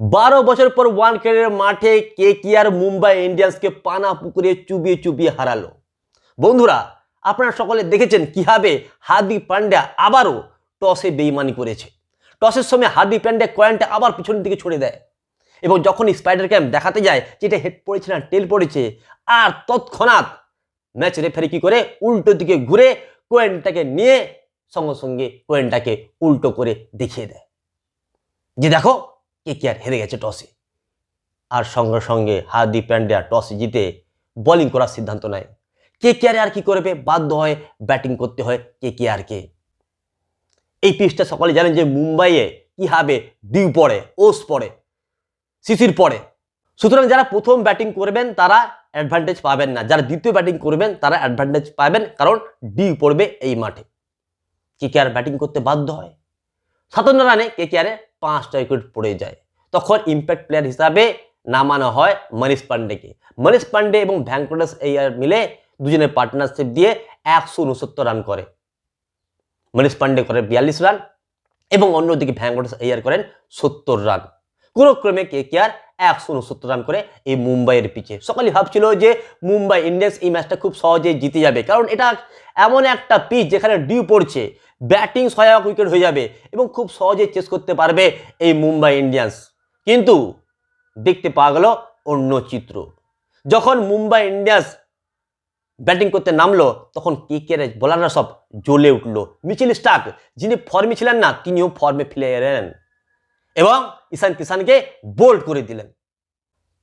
12 বছর পর ওয়ানখেড়ের মাঠে কেকেআর মুম্বাই ইন্ডিয়ান্সকে পানা পুকুরে চুবিয়ে চুবিয়ে হারালো। বন্ধুরা, আপনারা সকলে দেখেছেন কিভাবে হার্দিক পান্ডিয়া আবারও টসে বেইমানি করেছে। টসের সময় হার্দিক পান্ডিয়া কয়েনটা আবার পিছনের দিকে ছড়ে দেয় এবং যখন স্পাইডার ক্যাম্প দেখাতে যায় যেটা হেড পড়েছে না টেল পড়েছে, আর তৎক্ষণাৎ ম্যাচ রেফারি কি করে উল্টো দিকে ঘুরে কয়েনটাকে নিয়ে সঙ্গে সঙ্গে কয়েনটাকে উল্টো করে দেখিয়ে দেয় যে দেখো কেকেআর হেরে গেছে টসে। আর সঙ্গে সঙ্গে হার্দিক পান্ডিয়া টসে জিতে বোলিং করার সিদ্ধান্ত নেয়। কেকেআর আর কি করবে, বাধ্য হয় ব্যাটিং করতে হয় কেকেআরকে। এই পিচটা সকলে জানেন যে মুম্বাইয়ে কিভাবে ডিউ পড়ে, ওস পড়ে, শিশির পড়ে। সুতরাং যারা প্রথম ব্যাটিং করবেন তারা অ্যাডভান্টেজ পাবেন না, যারা দ্বিতীয় ব্যাটিং করবেন তারা অ্যাডভান্টেজ পাবেন, কারণ ডিউ পড়বে এই মাঠে। কেকেআর ব্যাটিং করতে বাধ্য হয়। 57 রানে কেকেআরে 5টা উইকেট পড়ে যায়। তখন ইম্প্যাক্ট প্লেয়ার হিসাবে নামানো হয় মনীষ পান্ডেকে। মনীষ পান্ডে এবং ভেঙ্কটেশ আইয়ার মিলে দুজনের পার্টনারশিপ দিয়ে 169 রান করে। মনীষ পান্ডে করে 42 রান এবং অন্যদিকে ভেঙ্কটেশ আইয়ার করেন 70 রান। কোনোক্রমে কেকেআর 169 রান করে এই মুম্বাইয়ের পিচে। সকলেই ভাবছিল যে মুম্বাই ইন্ডিয়ান্স এই ম্যাচটা খুব সহজেই জিতে যাবে, কারণ এটা এমন একটা পিচ যেখানে ডিউ পড়ছে, ব্যাটিং সহায়ক উইকেট হয়ে যাবে এবং খুব সহজে চেস করতে পারবে এই মুম্বাই ইন্ডিয়ান্স। কিন্তু দেখতে পাওয়া গেল অন্য চিত্র। যখন মুম্বাই ইন্ডিয়ান্স ব্যাটিং করতে নামলো তখন কেকেআর বোলাররা সব জ্বলে উঠলো। মিচেল স্টার্ক, যিনি ফর্মে ছিলেন না, তিনিও ফর্মে ফিরে এলেন এবং ঈশান কিষানকে বোল্ড করে দিলেন।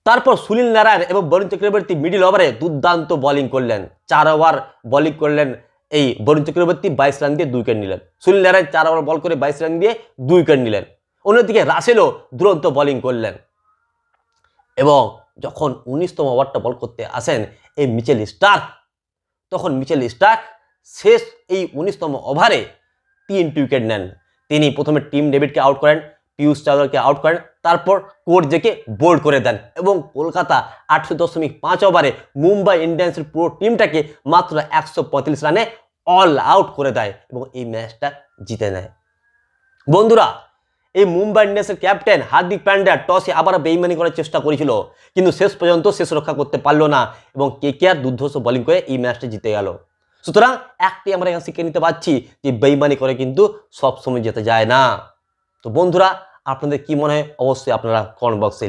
তারপর সুনীল নারায়ণ এবং বরুণ চক্রবর্তী মিডিল ওভারে দুর্দান্ত বোলিং করলেন। 4 ওভার বোলিং করলেন এই বরুণ চক্রবর্তী, 22 রান দিয়ে 2 উইকেট নিলেন। সুনীল নারায়ণ 4 ওভার বল করে 22 রান দিয়ে 2 উইকেট নিলেন। অন্যদিকে রাসেলও দুরন্ত বোলিং করলেন। এবং যখন 19তম ওভারটা বল করতে আসেন এই মিচেল স্টার্ক, তখন মিচেল স্টার্ক শেষ এই 19তম ওভারে 3টি উইকেট নেন। তিনি প্রথমে টিম ডেভিডকে আউট করেন, পিয়ুষ চাওলাকে আউট করেন, তারপর কোর্টজেকে বোল্ড করে দেন এবং কলকাতা 8.5 ওভারে মুম্বাই ইন্ডিয়ান্সের পুরো টিমটাকে মাত্র 135 রানে অল আউট করে দেয় এবং এই ম্যাচটা জিতে নেয়। বন্ধুরা, এই মুম্বাই ইন্ডিয়ান্সের ক্যাপ্টেন হার্দিক পান্ডিয়া টসে আবার বেইমানি করার চেষ্টা করেছিল, কিন্তু শেষ পর্যন্ত শেষ রক্ষা করতে পারলো না এবং কেকেআর দুর্ধর্ষ বোলিং করে এই ম্যাচটা জিতে গেল। সুতরাং একটি আমরা এখানে শিখে নিতে পারছি যে বেইমানি করে কিন্তু সবসময় যেতে যায় না। তো বন্ধুরা, আপনাদের কি মনে হয় অবশ্যই আপনারা কমেন্ট বক্সে